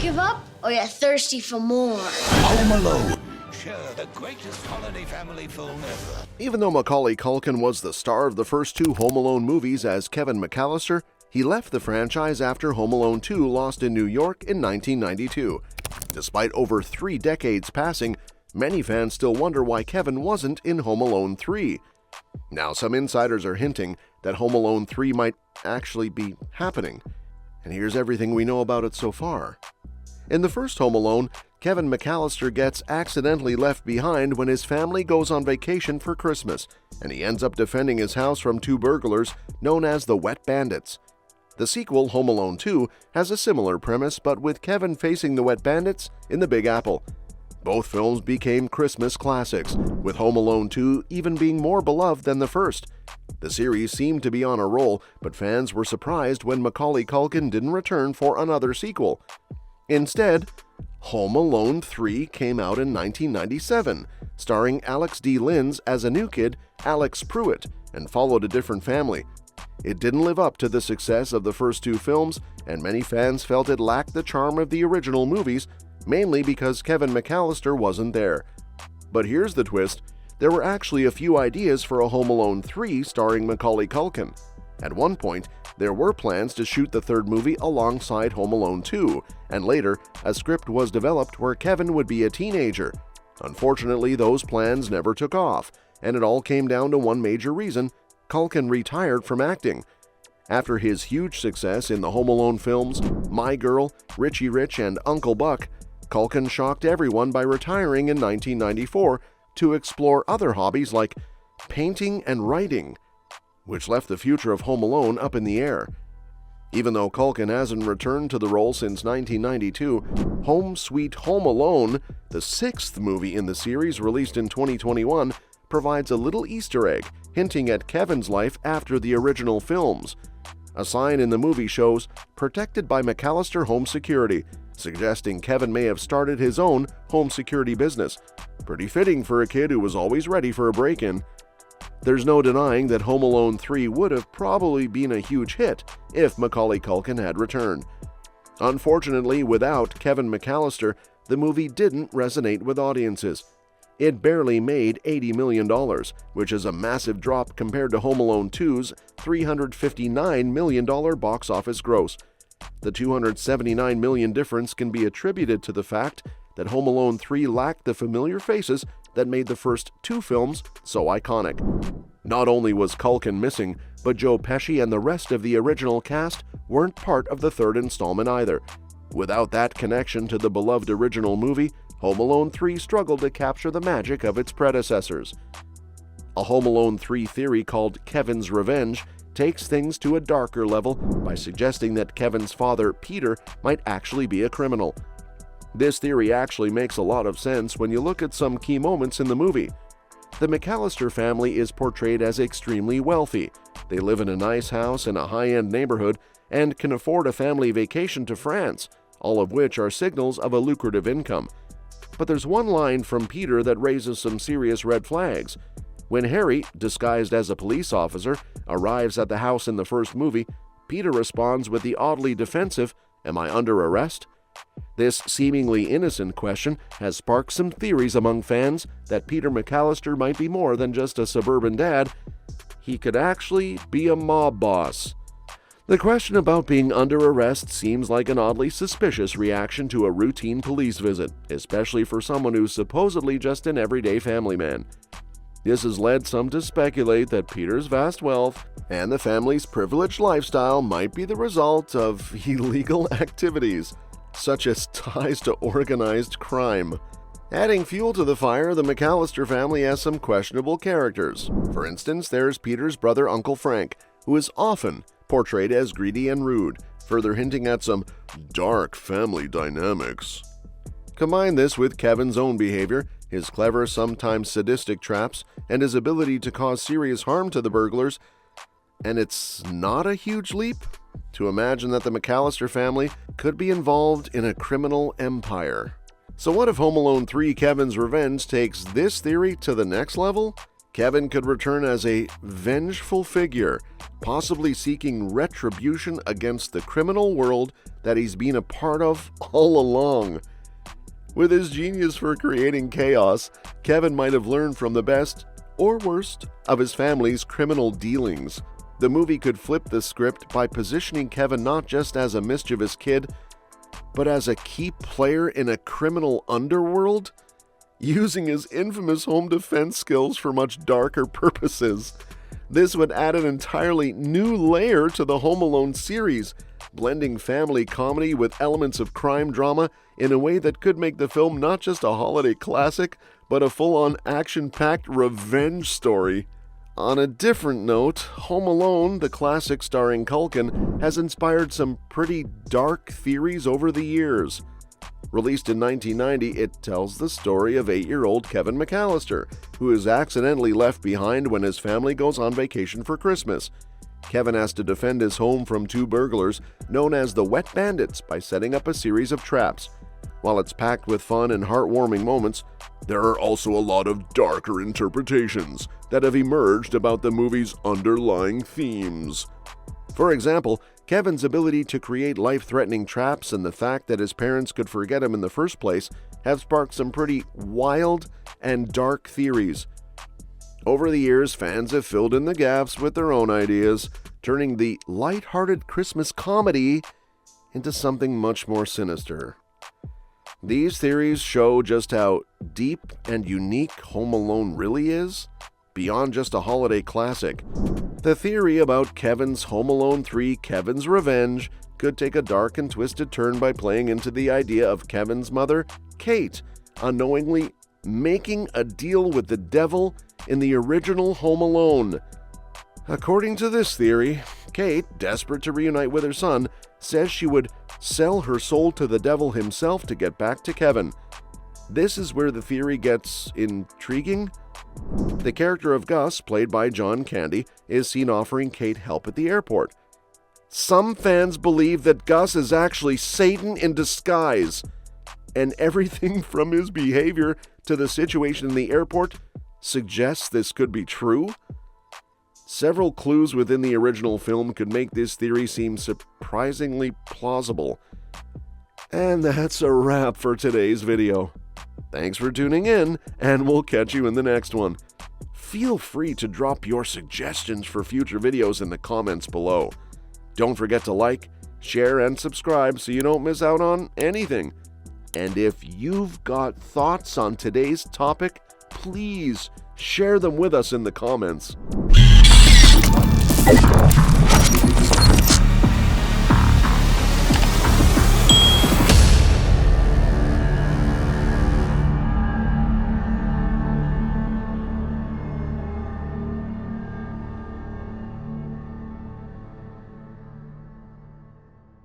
give up, or you're thirsty for more? Home Alone. Sure, the greatest holiday family film ever. Even though Macaulay Culkin was the star of the first two Home Alone movies as Kevin McCallister, he left the franchise after Home Alone 2 Lost in New York in 1992. Despite over 3 decades passing, many fans still wonder why Kevin wasn't in Home Alone 3. Now, some insiders are hinting that Home Alone 3 might actually be happening. And here's everything we know about it so far. In the first Home Alone, Kevin McCallister gets accidentally left behind when his family goes on vacation for Christmas, and he ends up defending his house from 2 burglars known as the Wet Bandits. The sequel, Home Alone 2, has a similar premise, but with Kevin facing the Wet Bandits in the Big Apple. Both films became Christmas classics, with Home Alone 2 even being more beloved than the first. The series seemed to be on a roll, but fans were surprised when Macaulay Culkin didn't return for another sequel. Instead, Home Alone 3 came out in 1997, starring Alex D. Linz as a new kid, Alex Pruitt, and followed a different family. It didn't live up to the success of the first 2 films, and many fans felt it lacked the charm of the original movies, mainly because Kevin McCallister wasn't there. But here's the twist: there were actually a few ideas for a Home Alone 3 starring Macaulay Culkin. At one point, there were plans to shoot the third movie alongside Home Alone 2, and later, a script was developed where Kevin would be a teenager. Unfortunately, those plans never took off, and it all came down to one major reason: Culkin retired from acting. After his huge success in the Home Alone films, My Girl, Richie Rich, and Uncle Buck, Culkin shocked everyone by retiring in 1994 to explore other hobbies like painting and writing, which left the future of Home Alone up in the air. Even though Culkin hasn't returned to the role since 1992, Home Sweet Home Alone, the 6th movie in the series released in 2021, provides a little Easter egg hinting at Kevin's life after the original films. A sign in the movie shows "Protected by McCallister Home Security," suggesting Kevin may have started his own home security business. Pretty fitting for a kid who was always ready for a break-in. There's no denying that Home Alone 3 would have probably been a huge hit if Macaulay Culkin had returned. Unfortunately, without Kevin McCallister, the movie didn't resonate with audiences. It barely made $80 million, which is a massive drop compared to Home Alone 2's $359 million box office gross. The $279 million difference can be attributed to the fact that Home Alone 3 lacked the familiar faces that made the first 2 films so iconic. Not only was Culkin missing, but Joe Pesci and the rest of the original cast weren't part of the third installment either. Without that connection to the beloved original movie, Home Alone 3 struggled to capture the magic of its predecessors. A Home Alone 3 theory called Kevin's Revenge takes things to a darker level by suggesting that Kevin's father, Peter, might actually be a criminal. This theory actually makes a lot of sense when you look at some key moments in the movie. The McCallister family is portrayed as extremely wealthy. They live in a nice house in a high-end neighborhood and can afford a family vacation to France, all of which are signals of a lucrative income. But there's one line from Peter that raises some serious red flags. When Harry, disguised as a police officer, arrives at the house in the first movie, Peter responds with the oddly defensive, "Am I under arrest?" This seemingly innocent question has sparked some theories among fans that Peter McCallister might be more than just a suburban dad. He could actually be a mob boss. The question about being under arrest seems like an oddly suspicious reaction to a routine police visit, especially for someone who's supposedly just an everyday family man. This has led some to speculate that Peter's vast wealth and the family's privileged lifestyle might be the result of illegal activities, such as ties to organized crime. Adding fuel to the fire, the McCallister family has some questionable characters. For instance, there's Peter's brother Uncle Frank, who is often portrayed as greedy and rude, further hinting at some dark family dynamics. Combine this with Kevin's own behavior, his clever, sometimes sadistic traps, and his ability to cause serious harm to the burglars, and it's not a huge leap to imagine that the McCallister family could be involved in a criminal empire. So what if Home Alone 3 Kevin's Revenge takes this theory to the next level? Kevin could return as a vengeful figure, possibly seeking retribution against the criminal world that he's been a part of all along. With his genius for creating chaos, Kevin might have learned from the best or worst of his family's criminal dealings. The movie could flip the script by positioning Kevin not just as a mischievous kid, but as a key player in a criminal underworld, using his infamous home defense skills for much darker purposes. This would add an entirely new layer to the Home Alone series, blending family comedy with elements of crime drama in a way that could make the film not just a holiday classic, but a full-on action-packed revenge story. On a different note, Home Alone, the classic starring Culkin, has inspired some pretty dark theories over the years. Released in 1990, it tells the story of 8-year-old Kevin McCallister, who is accidentally left behind when his family goes on vacation for Christmas. Kevin has to defend his home from 2 burglars known as the Wet Bandits by setting up a series of traps. While it's packed with fun and heartwarming moments, there are also a lot of darker interpretations that have emerged about the movie's underlying themes. For example, Kevin's ability to create life-threatening traps and the fact that his parents could forget him in the first place have sparked some pretty wild and dark theories. Over the years, fans have filled in the gaps with their own ideas, turning the light-hearted Christmas comedy into something much more sinister. These theories show just how deep and unique Home Alone really is, beyond just a holiday classic. The theory about Kevin's Home Alone 3: Kevin's Revenge could take a dark and twisted turn by playing into the idea of Kevin's mother, Kate, unknowingly making a deal with the devil in the original Home Alone. According to this theory, Kate, desperate to reunite with her son, says she would sell her soul to the devil himself to get back to Kevin. This is where the theory gets intriguing. The character of Gus, played by John Candy, is seen offering Kate help at the airport. Some fans believe that Gus is actually Satan in disguise, and everything from his behavior to the situation in the airport suggests this could be true. Several clues within the original film could make this theory seem surprisingly plausible. And that's a wrap for today's video. Thanks for tuning in, and we'll catch you in the next one. Feel free to drop your suggestions for future videos in the comments below. Don't forget to like, share, and subscribe so you don't miss out on anything. And if you've got thoughts on today's topic, please share them with us in the comments.